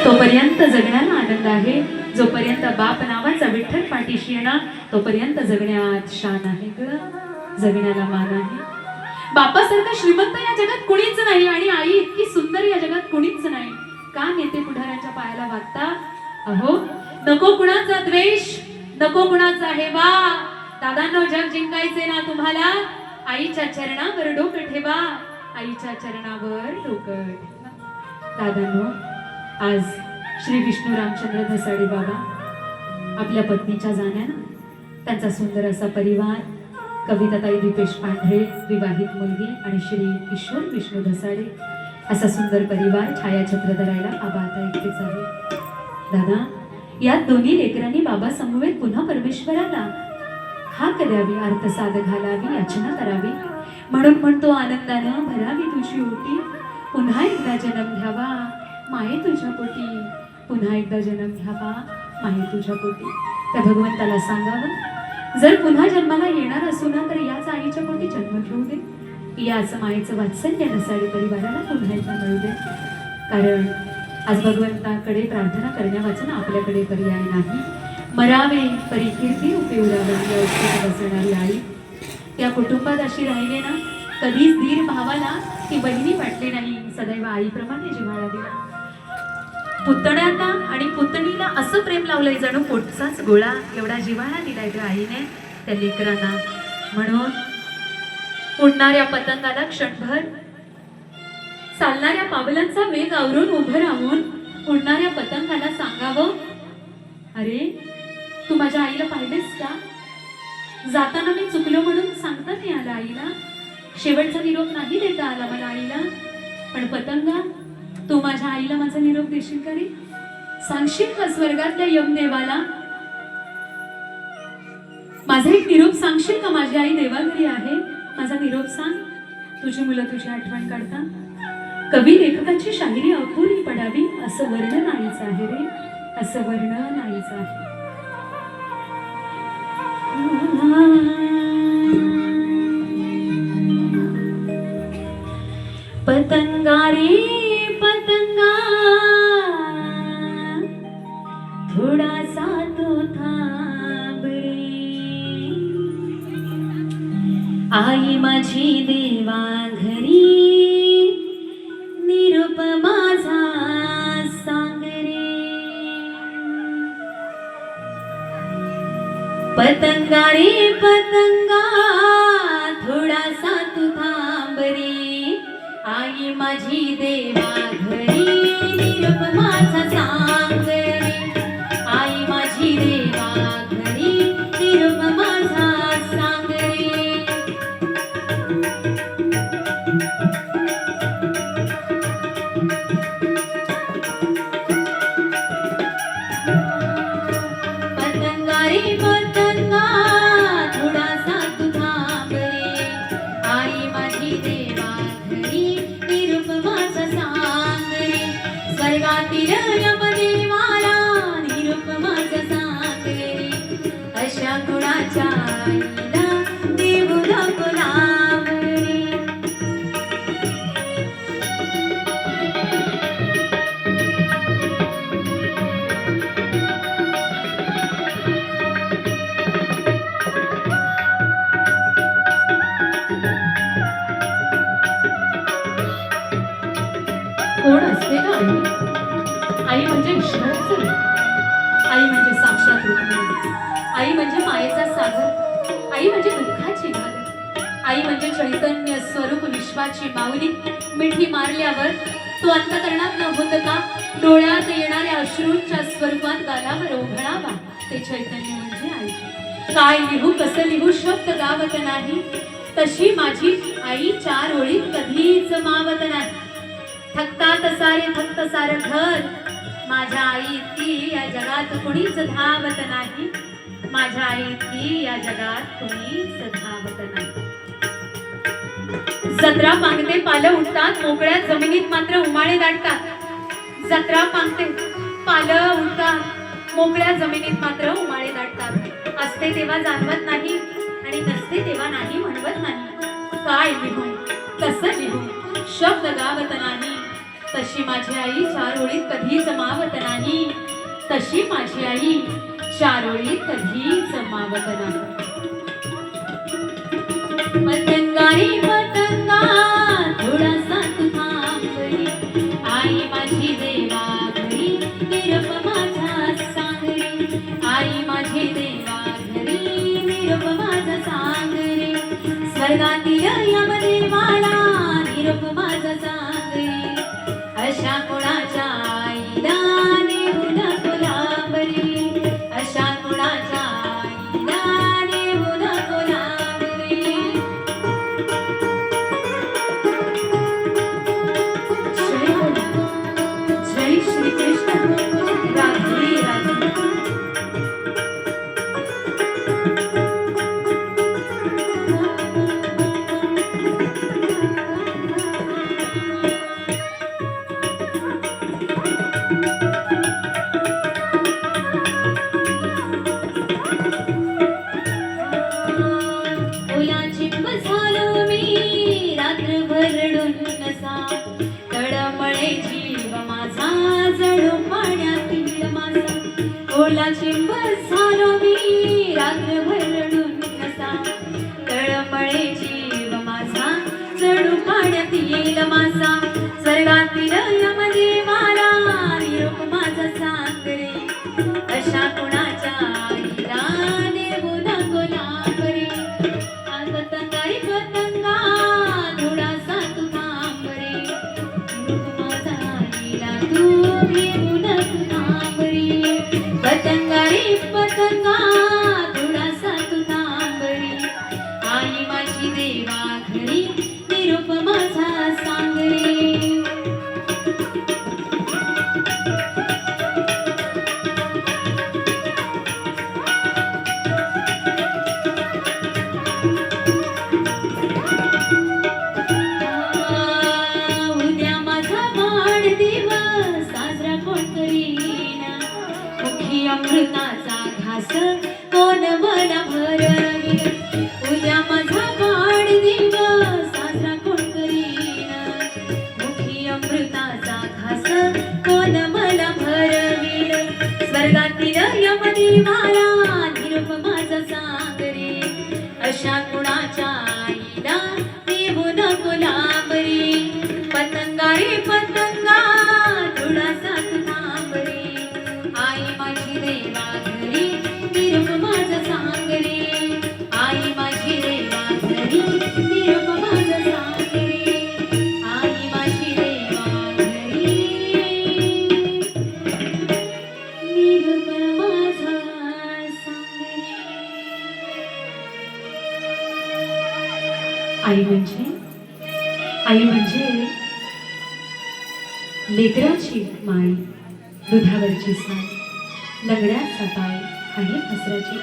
तोपर्यंत जगण्याला आनंद आहे, जोपर्यंत बाप नावाचा विठ्ठल पाठीशी येणार तोपर्यंत जगण्यात शान आहे ग, जगण्याला मान आहे. बापासारखा श्रीमंत या जगात कुणीच नाही आणि आई इतकी सुंदर या जगात कुणीच नाही. का नेते पुढाऱ्यांच्या पायाला वागता? अहो नको कुणाचा द्वेष, नको कुणाचा हेवा. दादांनो, जग जिंकायचे ना तुम्हाला, आईच्या चरणावर डोकं ठेवा, आईच्या चरणावर डोकं ठेवा. दादांनो, आज श्री विष्णू रामचंद्र धसाडे बाबा आपल्या पत्नीच्या जाण्यानं त्यांचा सुंदर असा परिवार, कविताताई दीपेश पांढरे विवाहित मुलगी आणि श्री किशोर विष्णू धसाडे असा सुंदर परिवार छायाचित्र धरायला आबा आता एकटेच आहे. दादा, या दोन्ही लेकरांनी बाबा समवेत पुन्हा परमेश्वराला हाक द्यावी, अर्थसाध घालावी, याचना करावी. म्हणून म्हणतो आनंदानं भरावी तुझी ओटी, पुन्हा एकदा जन्म घ्यावा माये तुझ्या पोटी, पुन्हा एकदा जन्म घ्यावा माये तुझ्या पोटी. त्या भगवंताला सांगावं, जर पुन्हा जन्माला येणार असू ना तर याच आईच्या पोटी जन्म घेऊ दे, याच मायेचं वात्सल्य धसाडे परिवाराला पुन्हा एकदा मिळू दे. कारण आज भगवंताकडे प्रार्थना करण्या वाचून आपल्याकडे पर्याय नाही. मरावे परी कीर्ती रूपी उरावली औषध बसणारी आई त्या कुटुंबात अशी राहिली ना, कधीच धीर भावाला ती बहिणी वाटली नाही, सदैव आईप्रमाणे जिव्हाळा दिला. पुतण्याला आणि पुतणीला असं प्रेम लावलंय जणू पोटचाच गोळा, एवढा जिव्हाळा दिलाय त्या आईने त्या लेकरांना. म्हणून उडणाऱ्या पतंगाला क्षणभर, चालणाऱ्या पावलांचा वेग आवरून उभं राहून उडणाऱ्या पतंगाला सांगावं, अरे तू माझ्या आईला पाहिलेस का? जाताना मी चुकलो म्हणून सांगता नाही आला आईला, शेवटचा निरोप नाही देता आला मला आईला, पण पतंगा तू माझ्या आईला माझा निरोप देशील का रे? सांगशील का स्वर्गातल्या यमदेवाला माझा एक निरोप सांगशील का? माझी आई देवाघरी आहे, माझा निरोप सांग. तुझी मुलं तुझी आठवण काढता. कवी लेखकाची शाहिरी अपुरी पडावी असं वर्णन आईचं आहे रे, असं वर्णन आईचं आहे. पतंगा रे पतंगा थोडासा तो थांब रे, आई माझी देवा घरी निरोप माझा सांग रे. पतंगा रे पतंगा थोडासा तू थांब रे, आई माझी देवा घरी निरोप माझा सांग रे, आई माझी देवा घरी निरोप माझा सांग रे. पतंगा रे पतंगा थोडासा तू थांब रे, आई माझी देवा घरी निरोप माझा सांग रे. स्वर्गातील यमदेवाला निरोप माझा सांग रे, अशा गुणाच्या आईला देऊ नको नाव रे. कोण असते का आई? आई म्हणजे ईश्वराचं रूप, आई म्हणजे साक्षात रुक्मिणी, आई म्हणजे मायेचा सागर, आई म्हणजे दुःखाची घागर, आई म्हणजे चैतन्य स्वरूप विश्वाची माऊली. मिठी मारल्यावर तो अंतकरणात न होत का डोळ्यात येणाऱ्या अश्रूंच्या स्वरूपात गालावर ओघळावा, ते चैतन्य म्हणजे आई. काय लिहू कसं लिहू शब्द गावत नाही, तशी माझी आई चार ओळीत कधीच मावत नाही. थकतात सारे थकत सारं घर, माझ्या आई इतकी या जगात कुणीच धावत नाही, माझ्या आई इतकी या जगात कुणीच धावत नाही. जत्रा पांगते पालं उठतात, मोकळ्या जमिनीत मात्र उमाळे दाटतात. जत्रा पांगते पालं उठतात, मोकळ्या जमिनीत मात्र उमाळे दाटतात. असते तेव्हा जाणवत नाही आणि नसते तेव्हा नाही म्हणवत नाही. काय लिहू कसं लिहू शब्द गावत नाही, तशी माझी आई चार ओळीत कधीच मावत नाही. तशी माझी आई चारोळी कधीच मावत नाही. पतंगारी पतंगा थोडासा तू थांबली, आई माझी देवा घरी निरप माझा सांगरी, आई माझी देवा घरी निरप माझा सांगरी, स्वर्गातील यमदेवाला निरप माझा सांगरी, अशा कोणाच्या आईला नेऊ नको लांबरी, अशा कोणाच्या आईला नेऊ नको लांबरी. जय श्री कृष्ण. राधे राधे. झालो मी रात्रभर नसा, तळमळे जीव माझा जळू पाण्यातील मासा, ओला चिंब झालो मी रात्रभर नसा, तळमळे जीव माझा जळू पाण्यातील मासा, स्वर्गातील यमदेवाला निरोप माझा सांगरे, अशा कोणाच्या आईला नेऊ नको लांबरे, पतंगारी पतंगा थोडासा तू थांबरे, निरोप माझा आईला तू घेऊ नको लांबरे, पतंगारी पतंगा थोडासा तू थांबरे, आई माझी देवा घरी निरोप माझा सांगरे. उद्या माझा वाढदिवस साजरा कोण करीन, मुखी अमृताचा घास कोण मला भरवीन, उद्या माझा वाढदिवस साजरा कोण करीन, मुखी अमृताचा घास कोण मला भरवीन, स्वर्गातील यमदेवाला निरोप माझा सांगरे, अशा कुणाच्या आईला नेऊ नको लांबरे, पतंगारी पतंगा थोडासा तू थांबरे, आई माझी देवा घरी निरोप माझा सांगरे, आई माझी देवा घरी निरोप माझा सांगरे, आई माझी देवा घरी निरोप माझा सांगरे. आई म्हणजे लेकराची माई, दुधावरची साय, लंगड्याचा पाय आणि हसराची